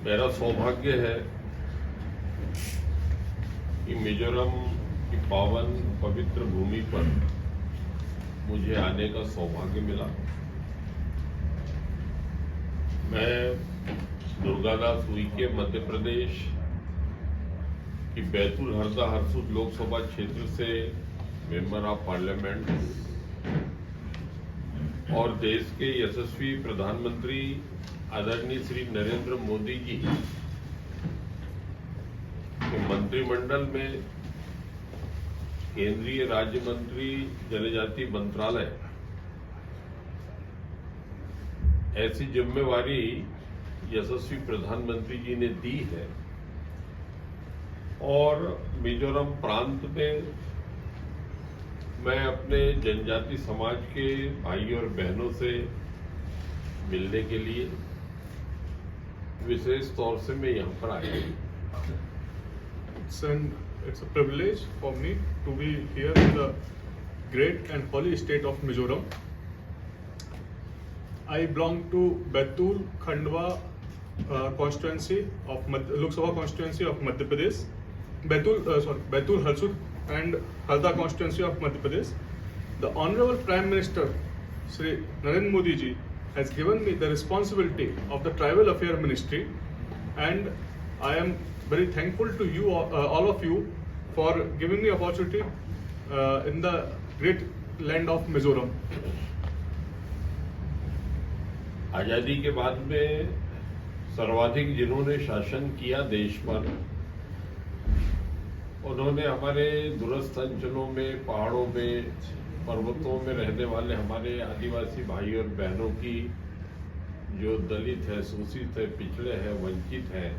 मेरा सौभाग्य है कि मिजोरम की पावन पवित्र भूमि पर मुझे आने का सौभाग्य मिला। मैं दुर्गादास उइके मध्य प्रदेश की बैतूल हरदा हरसूद लोकसभा क्षेत्र से मेंबर ऑफ पार्लियामेंट और देश के यशस्वी प्रधानमंत्री आदरणीय श्री नरेंद्र मोदी जी के मंत्रिमंडल में केंद्रीय राज्य मंत्री जनजातीय मंत्रालय ऐसी जिम्मेवारी यशस्वी प्रधानमंत्री जी ने दी है और मिजोरम प्रांत में मैं अपने जनजाति समाज के भाई और बहनों से मिलने के लिए विशेष तौर से मैं यहाँ पर आया हूँ। It's a privilege for me to be here in the great and holy state of Mizoram. I belong to Baitul Khandwa constituency of Lok Sabha constituency of Madhya Pradesh. Baitul Harsud and Harda constituency of Madhya Pradesh. The Honorable Prime Minister Shri Narendra Modi ji has given me the responsibility of the Tribal Affairs Ministry, and I am very thankful to you all of you for giving me opportunity in the great land of Mizoram. आजादी के बाद में सर्वाधिक जिन्होंने शासन किया देश पर, उन्होंने हमारे दूरस्थ अंचलों में, पहाड़ों में, पर्वतों में रहने वाले हमारे आदिवासी भाई और बहनों की जो दलित है, शोषित है, पिछड़े हैं, वंचित हैं,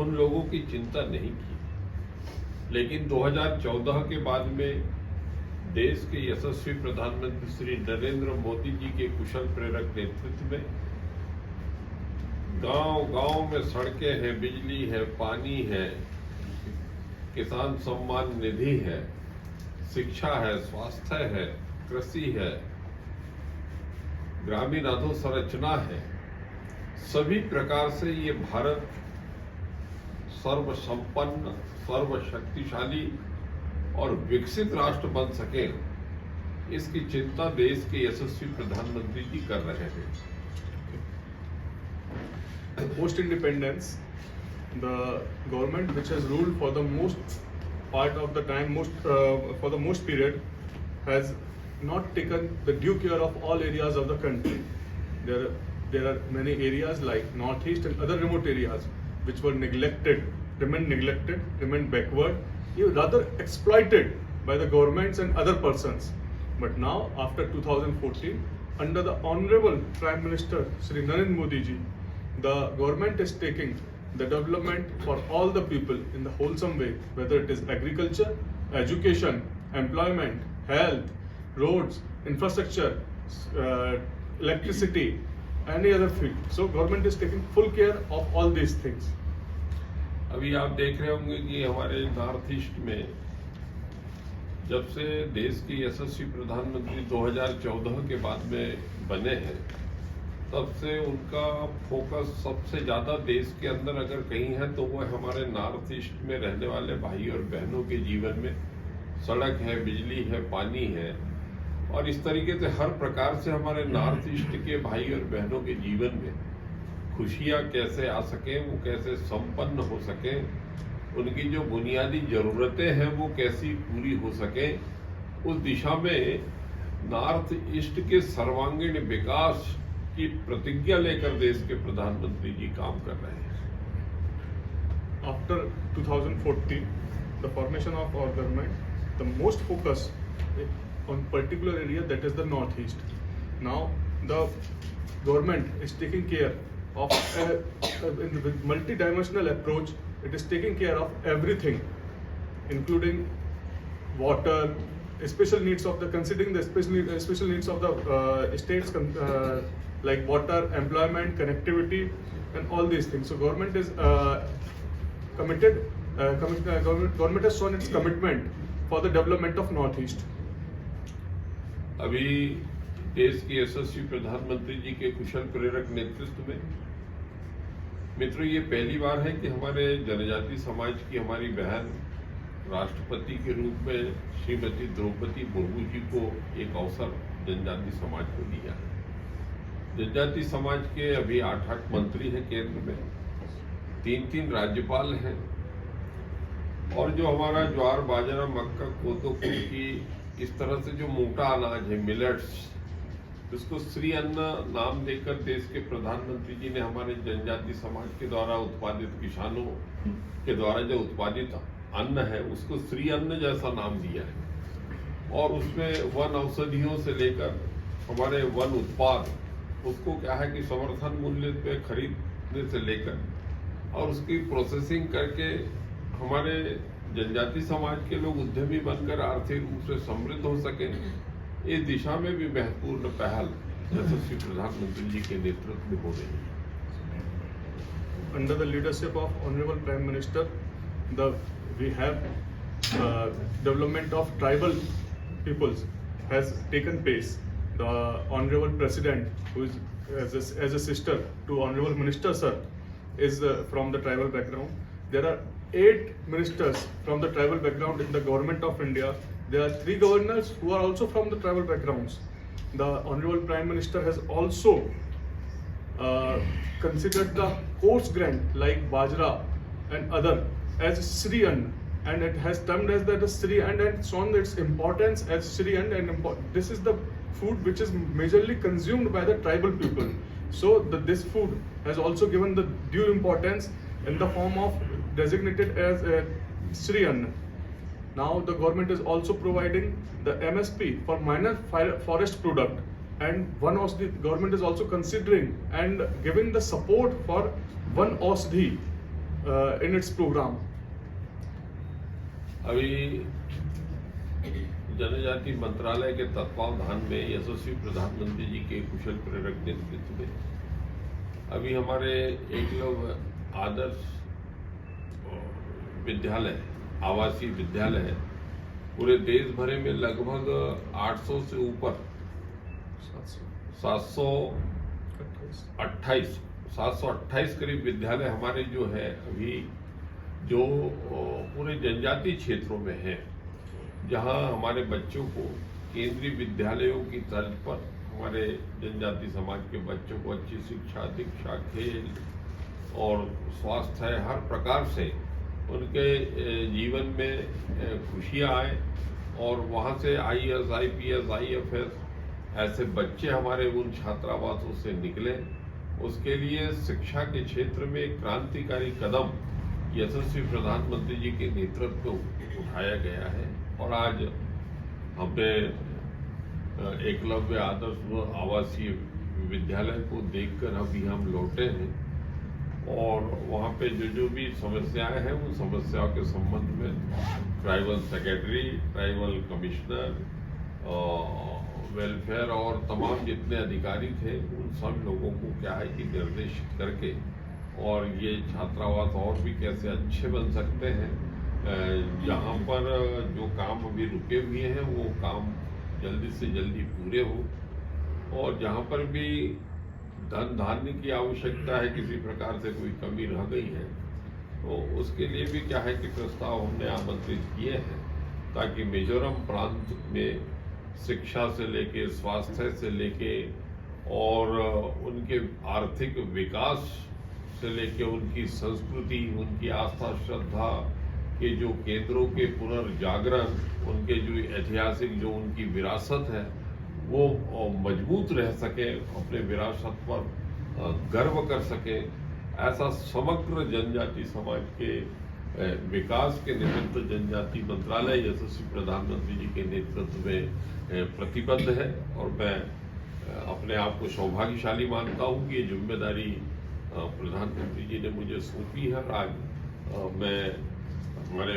उन लोगों की चिंता नहीं की। लेकिन 2014 के बाद में देश के यशस्वी प्रधानमंत्री श्री नरेंद्र मोदी जी के कुशल प्रेरक नेतृत्व में गांव-गांव में सड़कें हैं, बिजली है, पानी है, किसान सम्मान निधि है, शिक्षा है, स्वास्थ्य है, कृषि है, ग्रामीण अधोसंरचना है। सभी प्रकार से ये भारत सर्वसंपन्न, सर्वशक्तिशाली और विकसित राष्ट्र बन सके, इसकी चिंता देश के यशस्वी प्रधानमंत्री जी कर रहे हैं। Post independence, the government which has ruled for the most part of the time, for the most period, has not taken the due care of all areas of the country. There are many areas like northeast and other remote areas which were remained backward, rather exploited by the governments and other persons. But now, after 2014, under the Honorable Prime Minister Shri Narendra Modi ji, the government is taking the development for all the people in the wholesome way, whether it is agriculture, education, employment, health, roads, infrastructure, electricity, any other field. So government is taking full care of all these things. अभी आप देख रहे होंगे कि हमारे north east में जब से देश के यशस्वी प्रधानमंत्री 2014 के बाद में बने हैं, तब से उनका फोकस सबसे ज़्यादा देश के अंदर अगर कहीं है तो वो हमारे नॉर्थ ईस्ट में रहने वाले भाई और बहनों के जीवन में सड़क है, बिजली है, पानी है, और इस तरीके से हर प्रकार से हमारे नॉर्थ ईस्ट के भाई और बहनों के जीवन में खुशियाँ कैसे आ सकें, वो कैसे संपन्न हो सकें, उनकी जो बुनियादी ज़रूरतें हैं वो कैसी पूरी हो सकें, उस दिशा में नॉर्थ ईस्ट के सर्वांगीण विकास की प्रतिज्ञा लेकर देश के प्रधानमंत्री जी काम कर रहे हैं। After 2014, the formation of our government, the most focus on particular area, that is the northeast. Now the government is taking care of with multi-dimensional approach. It is taking care of everything, including water, special needs of the considering the special needs of the states like water, employment, connectivity, and all these things. So government is committed. Government has shown its commitment for the development of Northeast. अभी देश के यशस्वी प्रधानमंत्री जी के कुशल प्रेरक नेतृत्व में मित्रों, ये पहली बार है कि हमारे जनजाति समाज की हमारी बहन राष्ट्रपति के रूप में श्रीमती द्रौपदी मुर्मू जी को एक अवसर जनजाति समाज को दिया है। जनजाति समाज के अभी 8 मंत्री हैं केंद्र में, 3 राज्यपाल हैं, और जो हमारा ज्वार बाजरा मक्का कोदो कुटकी इस तरह से जो मोटा अनाज है मिलेट्स, इसको श्री अन्न नाम देकर देश के प्रधानमंत्री जी ने हमारे जनजाति समाज के द्वारा उत्पादित, किसानों के द्वारा जो उत्पादित अन्न है उसको श्री अन्न जैसा नाम दिया है। और उसमें वन औषधियों से लेकर हमारे वन उत्पाद, उसको क्या है कि समर्थन मूल्य पे खरीदने से लेकर और उसकी प्रोसेसिंग करके हमारे जनजाति समाज के लोग उद्यमी बनकर आर्थिक रूप से समृद्ध हो सके, इस दिशा में भी महत्वपूर्ण पहल यशस्वी प्रधानमंत्री जी के नेतृत्व में हो रही है। Under the leadership of Honorable Prime Minister, we have development of tribal peoples has taken place. The Honorable President, who is as a sister to Honorable Minister Sir, is from the tribal background. There are 8 ministers from the tribal background in the government of India. There are 3 governors who are also from the tribal backgrounds. The Honorable Prime Minister has also considered the coarse grain like bajra and other as Sri Ann, and it has termed as that Sri Ann and shown its importance as Sri Ann, and this is the food which is majorly consumed by the tribal people. So this food has also given the due importance in the form of designated as Sri Ann. Now the government is also providing the MSP for minor forest product, and one of the government is also considering and giving the support for one औषधि in its program. अभी जनजाति मंत्रालय के तत्वावधान में यशस्वी प्रधानमंत्री जी के कुशल प्रेरक नेतृत्व में अभी हमारे एकलव्य आदर्श विद्यालय, आवासीय विद्यालय है, पूरे देश भर में लगभग 800 से ऊपर 728 करीब विद्यालय हमारे जो है अभी जो पूरे जनजातीय क्षेत्रों में है, जहां हमारे बच्चों को केंद्रीय विद्यालयों की तर्ज पर हमारे जनजाति समाज के बच्चों को अच्छी शिक्षा, दीक्षा, खेल और स्वास्थ्य, हर प्रकार से उनके जीवन में खुशियां आए और वहां से IAS, IPS, IFS ऐसे बच्चे हमारे उन छात्रावासों से निकले। उसके लिए शिक्षा के क्षेत्र में एक क्रांतिकारी कदम यशस्वी प्रधानमंत्री जी के नेतृत्व में उठाया गया है, और आज हमने एकलव्य आदर्श आवासीय विद्यालय को देखकर अभी हम लौटे हैं, और वहाँ पे जो भी समस्याएं हैं उन समस्याओं के संबंध में tribal secretary, tribal commissioner, welfare और तमाम जितने अधिकारी थे उन सब लोगों को क्या है कि निर्देशित करके और ये छात्रावास और भी कैसे अच्छे बन सकते हैं, जहाँ पर जो काम अभी रुके हुए हैं वो काम जल्दी से जल्दी पूरे हो, और जहाँ पर भी धन धान्य की आवश्यकता है, किसी प्रकार से कोई कमी रह गई है, तो उसके लिए भी क्या है कि प्रस्ताव हमने आमंत्रित किए हैं, ताकि मिजोरम प्रांत में शिक्षा से लेके, स्वास्थ्य से लेके और उनके आर्थिक विकास से लेके उनकी संस्कृति, उनकी आस्था श्रद्धा के जो केंद्रों के पुनर्जागरण, उनके जो ऐतिहासिक जो उनकी विरासत है वो मजबूत रह सके, अपने विरासत पर गर्व कर सके, ऐसा समग्र जनजाति समाज के विकास के निमित्त जनजाति मंत्रालय यशस्वी प्रधानमंत्री जी के नेतृत्व में प्रतिबद्ध है। और मैं अपने आप को सौभाग्यशाली मानता हूँ कि ये जिम्मेदारी प्रधानमंत्री जी ने मुझे सौंपी है। आज मैं हमारे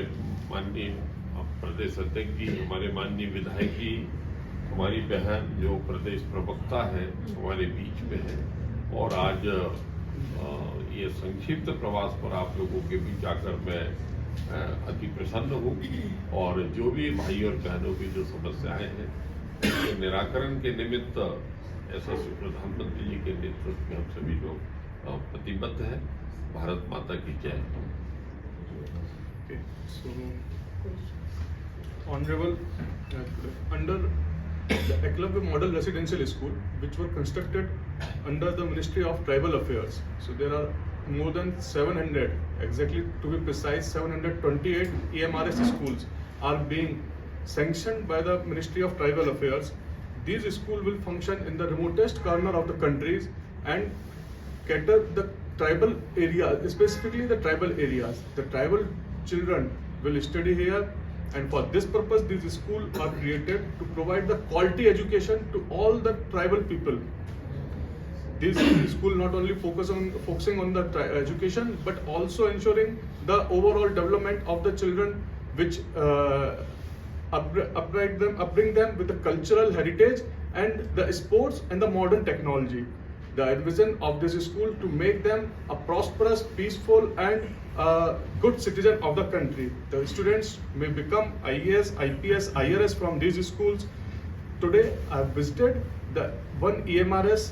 माननीय प्रदेश अध्यक्ष जी, हमारे माननीय विधायक जी, हमारी बहन जो प्रदेश प्रवक्ता है हमारे बीच में है, और आज ये संक्षिप्त प्रवास पर आप लोगों के बीच आकर मैं अति प्रसन्न हूँ, और जो भी भाई और बहनों की जो समस्याएं हैं उनके निराकरण के निमित्त यशस्वी प्रधानमंत्री जी के नेतृत्व में हम सभी लोग प्रतिबद्ध है। भारत माता की जय। Okay, so Honorable, under the Eklavya Model Residential School, which were constructed under the Ministry of Tribal Affairs, so there are more than 700, exactly to be precise, 728 EMRS schools are being sanctioned by the Ministry of Tribal Affairs. These schools will function in the remotest corner of the countries and cater the tribal areas, specifically the tribal areas. The tribal children will study here, and for this purpose these schools are created to provide the quality education to all the tribal people. This school not only focusing on the education, but also ensuring the overall development of the children, which upbring them with the cultural heritage and the sports and the modern technology. The vision of this school to make them a prosperous, peaceful and good citizen of the country. The students may become IAS, IPS, IRS from these schools. Today I have visited the one EMRS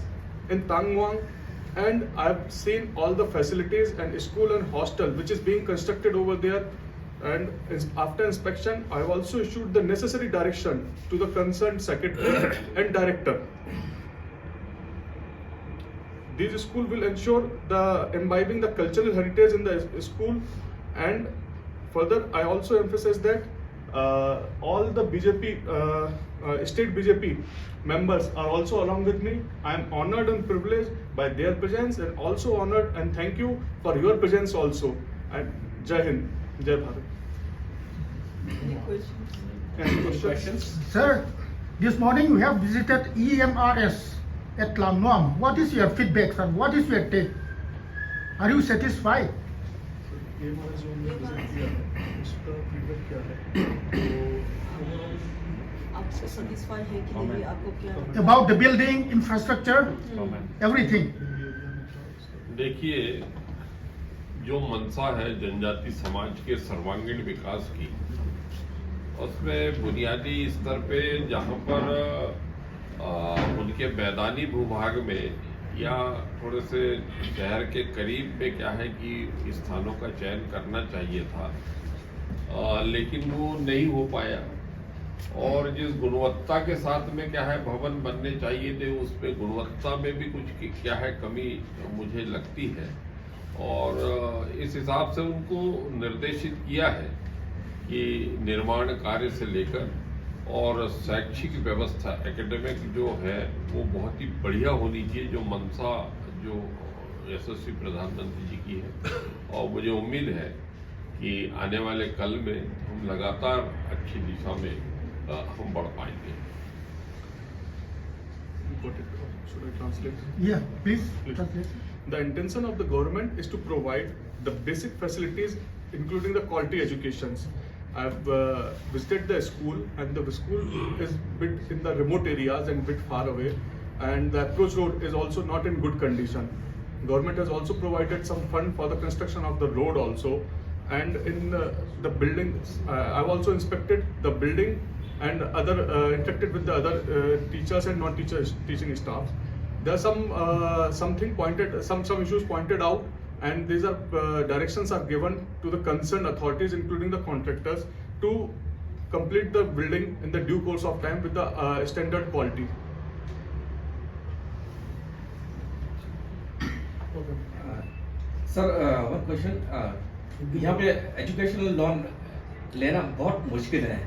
in Tangwang, and I have seen all the facilities and school and hostel which is being constructed over there. And after inspection, I have also issued the necessary direction to the concerned secretary and director. These schools will ensure the imbibing the cultural heritage in the school, and further I also emphasize that all the BJP state BJP members are also along with me. I am honored and privileged by their presence, and also honored and thank you for your presence also. And Jai Hind, Jai Bharat. Any questions? Sir, this morning we have visited EMRS at Lamnuam. What is your feedback, sir? What is your take? Are you satisfied? आपसे satisfied है कि नहीं, आपको क्या About the building, infrastructure, everything. देखिए, जो मंशा है जनजाति समाज के सर्वांगीण विकास की, उसमें बुनियादी स्तर पे जहाँ पर उनके मैदानी भूभाग में या थोड़े से शहर के करीब में क्या है कि स्थानों का चयन करना चाहिए था, लेकिन वो नहीं हो पाया। और जिस गुणवत्ता के साथ में क्या है भवन बनने चाहिए थे, उस पे गुणवत्ता में भी कुछ क्या है कमी मुझे लगती है, और इस हिसाब से उनको निर्देशित किया है कि निर्माण कार्य से लेकर और शैक्षिक व्यवस्था एकेडमिक जो है वो बहुत ही बढ़िया होनी चाहिए, जो मंशा जो यशस्वी प्रधानमंत्री जी की है। और मुझे उम्मीद है कि आने वाले कल में हम लगातार अच्छी दिशा में हम बढ़ पाएंगे। Should I translate? Yeah, please. Please. Translate. The intention of the government is to provide the basic facilities, including the quality educations. I have visited the school, and the school is bit in the remote areas and bit far away, and the approach road is also not in good condition. Government has also provided some fund for the construction of the road also, and in the building, I've also inspected the building and other interacted with the other teachers and non-teachers teaching staff. There are some issues pointed out, and these are directions are given to the concerned authorities, including the contractors, to complete the building in the due course of time with the standard quality. Sir one question, यहाँ पे educational loan लेना बहुत मुश्किल है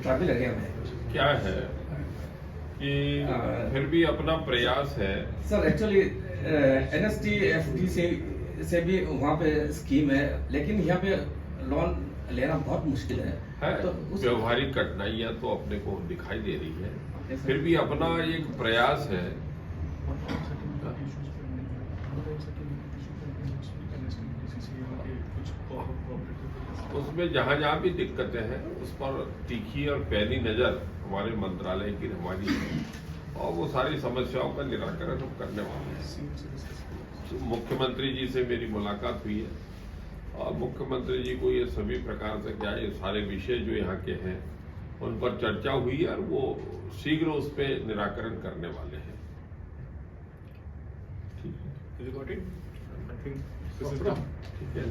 tribal area में। क्या है कि फिर भी अपना प्रयास है। सर एक्चुअली NST FD से भी वहाँ पे स्कीम है, लेकिन यहाँ पे लोन लेना बहुत मुश्किल है। तो व्यवहारिक कठिनाइयाँ तो अपने को दिखाई दे रही है, फिर भी अपना एक प्रयास है। उसमें जहाँ जहाँ भी दिक्कतें हैं उस पर तीखी और पैनी नज़र हमारे मंत्रालय की हमारी है, और वो सारी समस्याओं का निराकरण हम करने वाले हैं। मुख्यमंत्री जी से मेरी मुलाकात हुई है, और मुख्यमंत्री जी को ये सभी प्रकार से क्या ये सारे विषय जो यहाँ के हैं उन पर चर्चा हुई है, और वो शीघ्र उस पर निराकरण करने वाले हैं। Have you got it? I think this is Okay. done. ठीक है